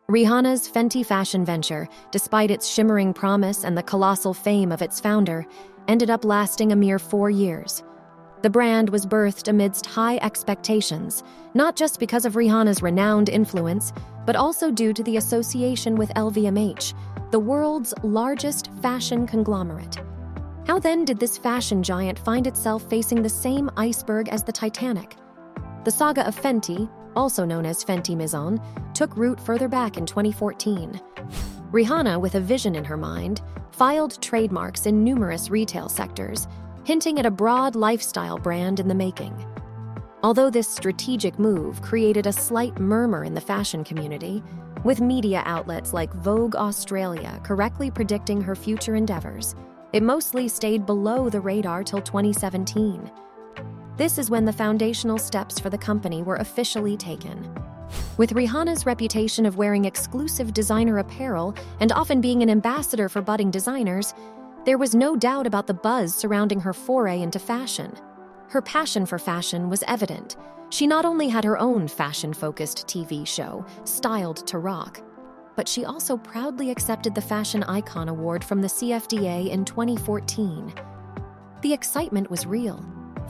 Rihanna's Fenty fashion venture, despite its shimmering promise and the colossal fame of its founder, ended up lasting a mere 4 years. The brand was birthed amidst high expectations, not just because of Rihanna's renowned influence, but also due to the association with LVMH, the world's largest fashion conglomerate. How then did this fashion giant find itself facing the same iceberg as the Titanic? The saga of Fenty, also known as Fenty Maison, took root further back in 2014. Rihanna, with a vision in her mind, filed trademarks in numerous retail sectors, hinting at a broad lifestyle brand in the making. Although this strategic move created a slight murmur in the fashion community, with media outlets like Vogue Australia correctly predicting her future endeavors, it mostly stayed below the radar till 2017. This is when the foundational steps for the company were officially taken. With Rihanna's reputation of wearing exclusive designer apparel and often being an ambassador for budding designers, there was no doubt about the buzz surrounding her foray into fashion. Her passion for fashion was evident. She not only had her own fashion-focused TV show, Styled to Rock, but she also proudly accepted the Fashion Icon Award from the CFDA in 2014. The excitement was real.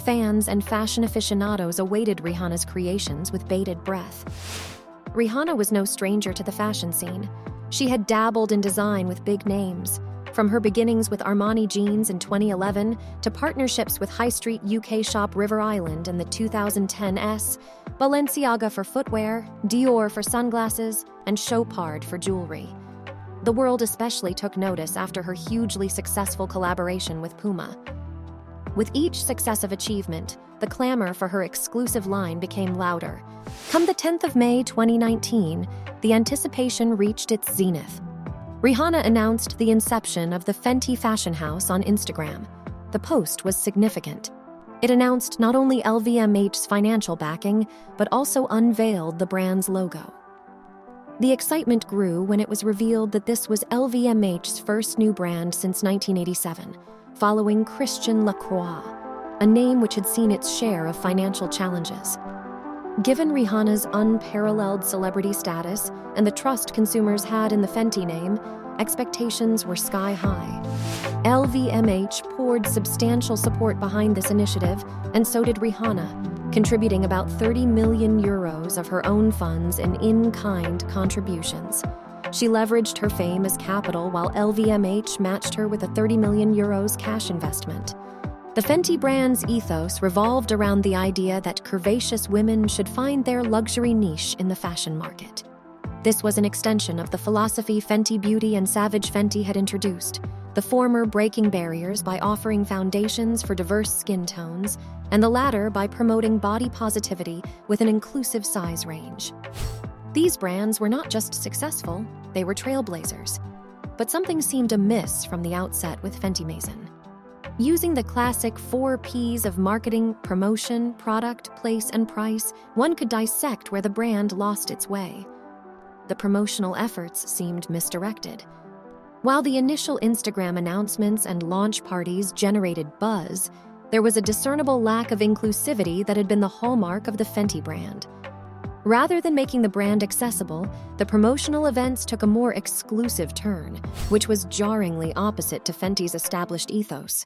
Fans and fashion aficionados awaited Rihanna's creations with bated breath. Rihanna was no stranger to the fashion scene. She had dabbled in design with big names, from her beginnings with Armani jeans in 2011 to partnerships with high street UK shop River Island in the 2010s, Balenciaga for footwear, Dior for sunglasses, and Chopard for jewelry. The world especially took notice after her hugely successful collaboration with Puma. With each successive achievement, the clamor for her exclusive line became louder. Come the 10th of May 2019, the anticipation reached its zenith. Rihanna announced the inception of the Fenty fashion house on Instagram. The post was significant. It announced not only LVMH's financial backing, but also unveiled the brand's logo. The excitement grew when it was revealed that this was LVMH's first new brand since 1987, following Christian Lacroix, a name which had seen its share of financial challenges. Given Rihanna's unparalleled celebrity status and the trust consumers had in the Fenty name, expectations were sky high. LVMH poured substantial support behind this initiative, and so did Rihanna, contributing about 30 million euros of her own funds in-kind contributions. She leveraged her fame as capital while LVMH matched her with a 30 million euros cash investment. The Fenty brand's ethos revolved around the idea that curvaceous women should find their luxury niche in the fashion market. This was an extension of the philosophy Fenty Beauty and Savage Fenty had introduced, the former breaking barriers by offering foundations for diverse skin tones, and the latter by promoting body positivity with an inclusive size range. These brands were not just successful, they were trailblazers. But something seemed amiss from the outset with Fenty Maison. Using the classic 4 Ps of marketing, promotion, product, place, and price, one could dissect where the brand lost its way. The promotional efforts seemed misdirected. While the initial Instagram announcements and launch parties generated buzz, there was a discernible lack of inclusivity that had been the hallmark of the Fenty brand. Rather than making the brand accessible, the promotional events took a more exclusive turn, which was jarringly opposite to Fenty's established ethos.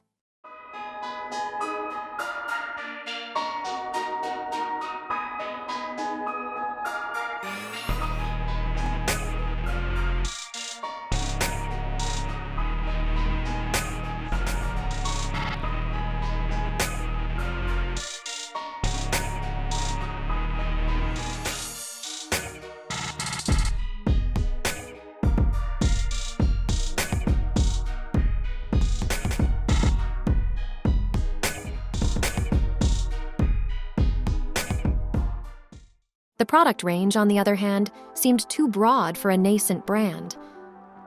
The product range, on the other hand, seemed too broad for a nascent brand.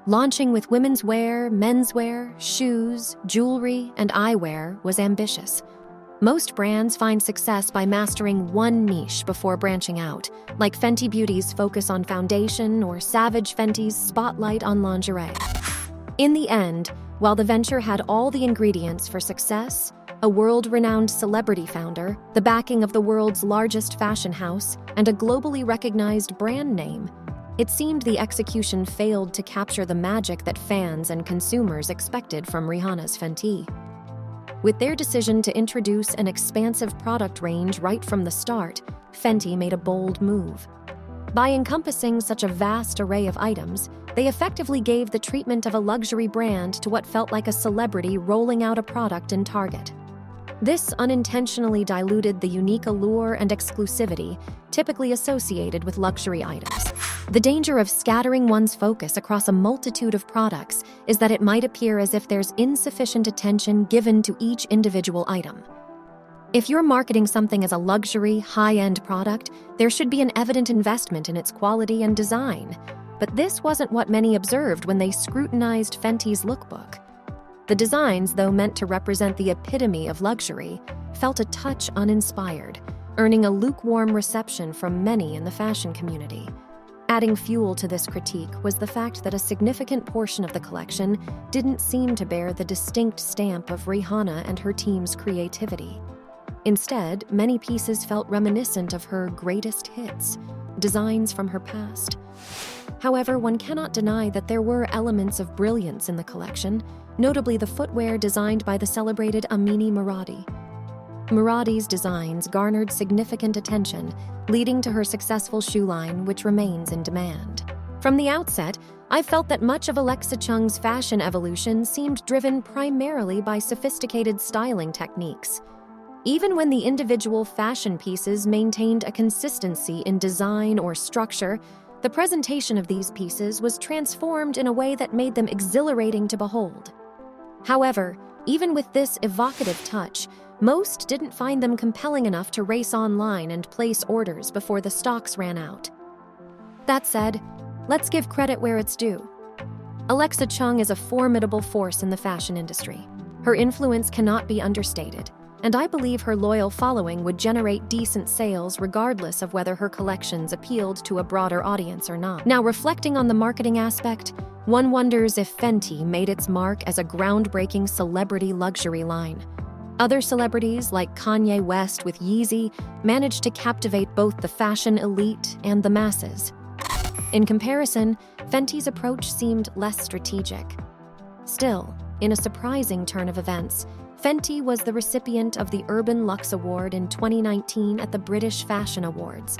Launching with women's wear, menswear, shoes, jewelry, and eyewear was ambitious. Most brands find success by mastering one niche before branching out, like Fenty Beauty's focus on foundation or Savage Fenty's spotlight on lingerie. In the end, while the venture had all the ingredients for success, a world-renowned celebrity founder, the backing of the world's largest fashion house, and a globally recognized brand name, It seemed the execution failed to capture the magic that fans and consumers expected from Rihanna's Fenty. With their decision to introduce an expansive product range right from the start, Fenty made a bold move. By encompassing such a vast array of items, they effectively gave the treatment of a luxury brand to what felt like a celebrity rolling out a product in Target. This unintentionally diluted the unique allure and exclusivity typically associated with luxury items. The danger of scattering one's focus across a multitude of products is that it might appear as if there's insufficient attention given to each individual item. If you're marketing something as a luxury, high-end product, there should be an evident investment in its quality and design. But this wasn't what many observed when they scrutinized Fenty's lookbook. The designs, though meant to represent the epitome of luxury, felt a touch uninspired, earning a lukewarm reception from many in the fashion community. Adding fuel to this critique was the fact that a significant portion of the collection didn't seem to bear the distinct stamp of Rihanna and her team's creativity. Instead, many pieces felt reminiscent of her greatest hits, designs from her past. However, one cannot deny that there were elements of brilliance in the collection, notably the footwear designed by the celebrated Amini Muradi. Muradi's designs garnered significant attention, leading to her successful shoe line, which remains in demand. From the outset, I felt that much of Alexa Chung's fashion evolution seemed driven primarily by sophisticated styling techniques. Even when the individual fashion pieces maintained a consistency in design or structure, the presentation of these pieces was transformed in a way that made them exhilarating to behold. However, even with this evocative touch, most didn't find them compelling enough to race online and place orders before the stocks ran out. That said, let's give credit where it's due. Alexa Chung is a formidable force in the fashion industry. Her influence cannot be understated, and I believe her loyal following would generate decent sales regardless of whether her collections appealed to a broader audience or not. Now, reflecting on the marketing aspect, one wonders if Fenty made its mark as a groundbreaking celebrity luxury line. Other celebrities, like Kanye West with Yeezy, managed to captivate both the fashion elite and the masses. In comparison, Fenty's approach seemed less strategic. Still, in a surprising turn of events, Fenty was the recipient of the Urban Luxe Award in 2019 at the British Fashion Awards.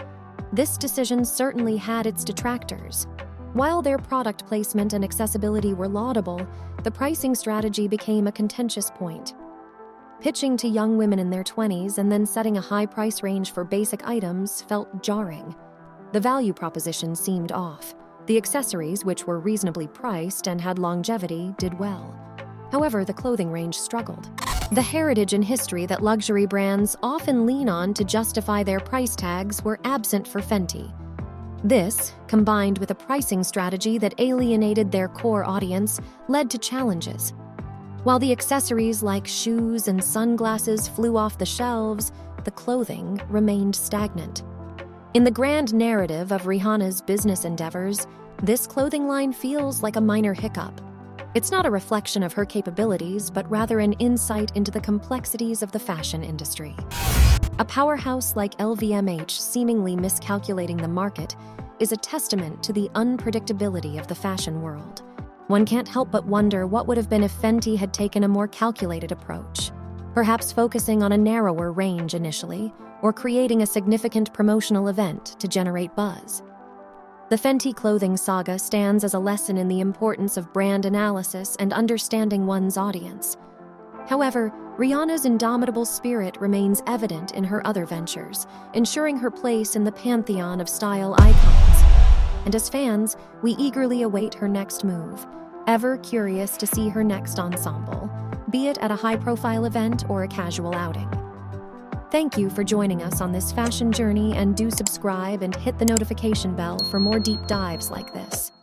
This decision certainly had its detractors. While their product placement and accessibility were laudable, the pricing strategy became a contentious point. Pitching to young women in their 20s and then setting a high price range for basic items felt jarring. The value proposition seemed off. The accessories, which were reasonably priced and had longevity, did well. However, the clothing range struggled. The heritage and history that luxury brands often lean on to justify their price tags were absent for Fenty. This, combined with a pricing strategy that alienated their core audience, led to challenges. While the accessories like shoes and sunglasses flew off the shelves, the clothing remained stagnant. In the grand narrative of Rihanna's business endeavors, this clothing line feels like a minor hiccup. It's not a reflection of her capabilities, but rather an insight into the complexities of the fashion industry. A powerhouse like LVMH seemingly miscalculating the market is a testament to the unpredictability of the fashion world. One can't help but wonder what would have been if Fenty had taken a more calculated approach, perhaps focusing on a narrower range initially, or creating a significant promotional event to generate buzz. The Fenty clothing saga stands as a lesson in the importance of brand analysis and understanding one's audience. However, Rihanna's indomitable spirit remains evident in her other ventures, ensuring her place in the pantheon of style icons. And as fans, we eagerly await her next move, ever curious to see her next ensemble, be it at a high-profile event or a casual outing. Thank you for joining us on this fashion journey, and do subscribe and hit the notification bell for more deep dives like this.